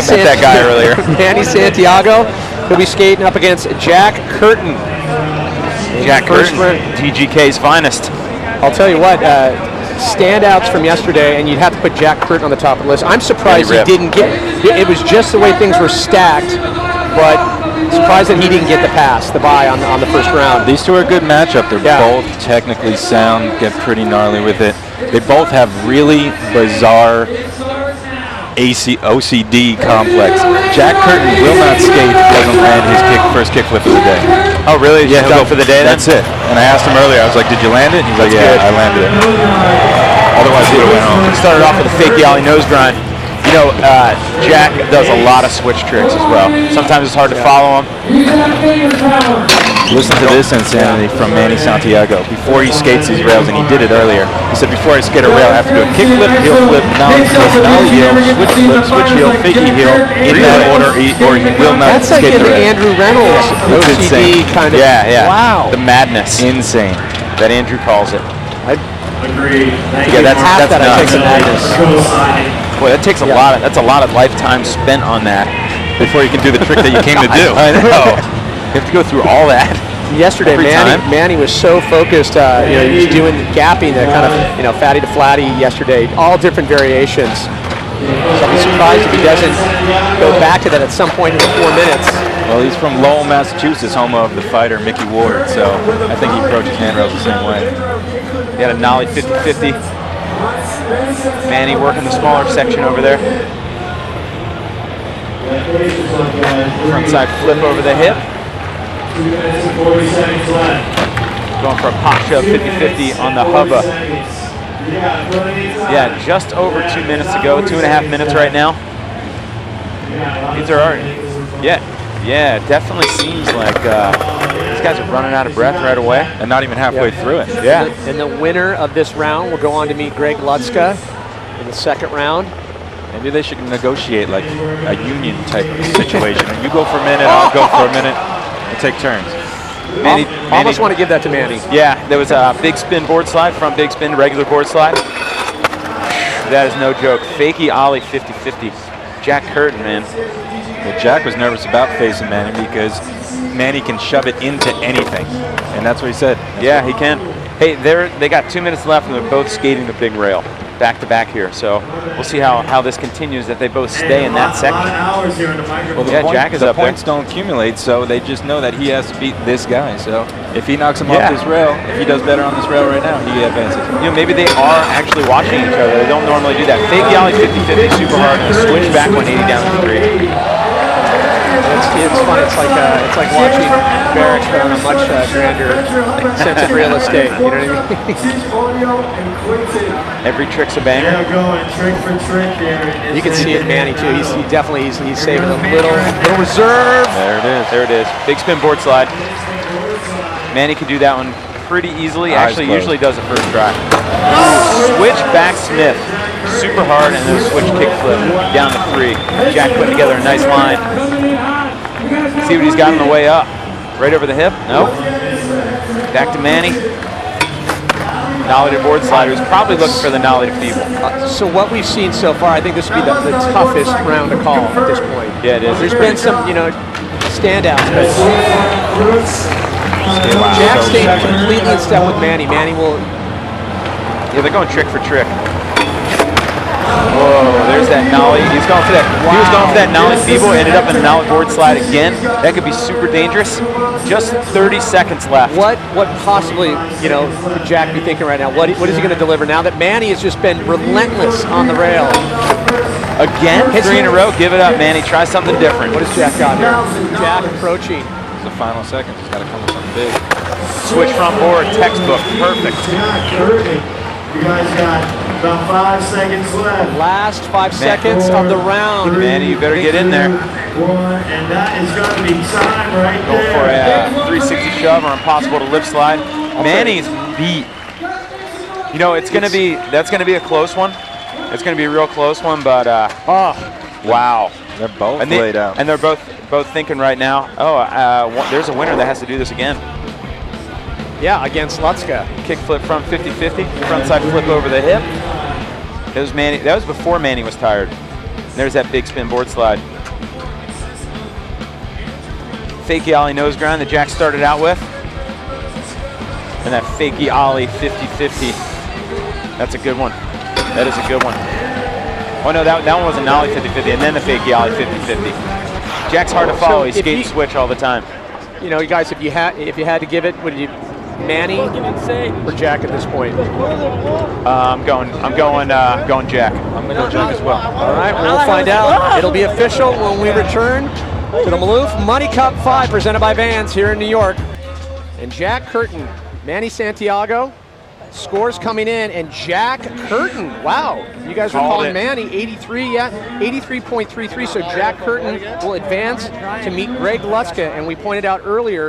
met that guy earlier. Manny Santiago will be skating up against Jack Curtin. Jack Curtin, TGK's finest. I'll tell you what, standouts from yesterday, and you'd have to put Jack Curtin on the top of the list. I'm surprised he didn't get, it was just the way things were stacked, but surprised that he didn't get the pass, the bye on the first round. These two are a good matchup. They're both technically sound, get pretty gnarly with it. They both have really bizarre OCD complex. Jack Curtin will not skate if he doesn't land his first kickflip of the day. Oh, really? Yeah, he'll go for the day then? That's it. And I asked him earlier, I was like, did you land it? And he's like, yeah, I landed it. Otherwise, he would have went home. Started off with a fake ollie nose grind. You know, Jack does a lot of switch tricks as well. Sometimes it's hard to follow him. Listen to this insanity from Manny Santiago before he skates these rails, and he did it earlier. He said, before I skate a rail, I have to do a kick flip, heel flip, nollie flip, nollie heel, switch flip, switch heel, fakie heel, in that order, or he will not That's like skate in the the rail. Andrew Reynolds OCD kind of. Yeah. Wow. The madness. Insane. That Andrew calls it. Agreed. Yeah, that's that nuts. I take the madness. Boy, that takes that's a lot of lifetime spent on that Before you can do the trick that you came to do. I know. You have to go through all that. Yesterday, Manny was so focused. He was doing gapping, the kind of fatty to flatty yesterday, all different variations. So I'll be surprised if he doesn't go back to that at some point in the 4 minutes. Well, he's from Lowell, Massachusetts, home of the fighter Mickey Ward, so I think he approaches handrails the same way. He had a nollie 50-50. Manny working the smaller section over there. Frontside flip over the hip. 2 minutes and 40 seconds left. Going for a pop shove 50-50 on the hubba. Yeah, just over 2 minutes to go. 2.5 minutes right now. These are yeah, definitely seems like these guys are running out of breath right away. And not even halfway through it. Yeah. And the winner of this round will go on to meet Greg Lutzka in the second round. Maybe they should negotiate like a union type of situation. You go for a minute, I'll go for a minute. We'll take turns. Manny almost want to give that to Manny. Yeah, there was a big spin board slide, front big spin, regular board slide. That is no joke. Fakie ollie 50-50. Jack Curtin, man. Well, Jack was nervous about facing Manny because Manny can shove it into anything. And that's what he said. Yeah, he can. Hey, they got 2 minutes left and they're both skating the big rail. Back to back here, so we'll see how this continues. If they both stay in that section. Well, Jack is up there. The points don't accumulate, so they just know that he has to beat this guy. So if he knocks him off this rail, if he does better on this rail right now, he advances. Maybe they are actually watching each other. They don't normally do that. Fake ollie 50-50, super hard, and switch back 180 down to 3. It's fun. It's like watching Barracks, but on a much grander sense of real estate. You know what I mean? Every trick's a banger. You can see it in Manny too. He's saving a little reserve. There it is. Big spin board slide. Manny can do that one pretty easily. Actually, usually does it first try. Switch back Smith. Super hard, and then a switch kick flip down to 3. Jack putting together a nice line. See what he's got on the way up. Right over the hip. Nope. Back to Manny. Nollie to board slide. He's probably looking for the nollie to feeble. So what we've seen so far, I think this would be the toughest round to call at this point. Yeah, it is. There's been some, standouts, but Jack stayed completely in step with Manny. Manny will. Yeah, they're going trick for trick. Whoa, there's that nollie. He's going for that. Wow. He was going for that nollie feeble, ended up in a nollie board slide again. That could be super dangerous. Just 30 seconds left. What possibly, could Jack be thinking right now? What is he going to deliver now that Manny has just been relentless on the rail? Again? 3 in a row? Give it up, Manny. Try something different. What has Jack got here? Jack approaching. It's the final seconds. He's got to come with something big. Switch front board, textbook, perfect. You guys got about 5 seconds left. Last 5 seconds of the round. Manny, you better get in there. And that is going to be time right Go for a 360 shove or impossible to lip slide. Manny's beat. That's going to be a close one. It's going to be a real close one, but wow. They're both laid out. And they're both thinking right now, there's a winner that has to do this again. Yeah, against Lutzka. Kick flip front 50-50, front side flip over the hip. That was before Manny was tired. There's that big spin board slide. Fakey ollie nose grind that Jack started out with. And that fakey ollie 50-50. That's a good one. That is a good one. Oh no, that one was an ollie 50-50 and then the fakey ollie 50-50. Jack's hard to follow. He skates switch all the time. You know, you guys, if you had to give it, would you Manny or Jack at this point? I'm going Jack. I'm going to go Jack as well. All right, we'll find out. It'll be official when we return to the Maloof Money Cup 5 presented by Vans here in New York. And Jack Curtin, Manny Santiago, scores coming in, and Jack Curtin, wow. You guys were calling Manny 83, yeah, 83.33, so Jack Curtin will advance to meet Greg Lutzka, and we pointed out earlier,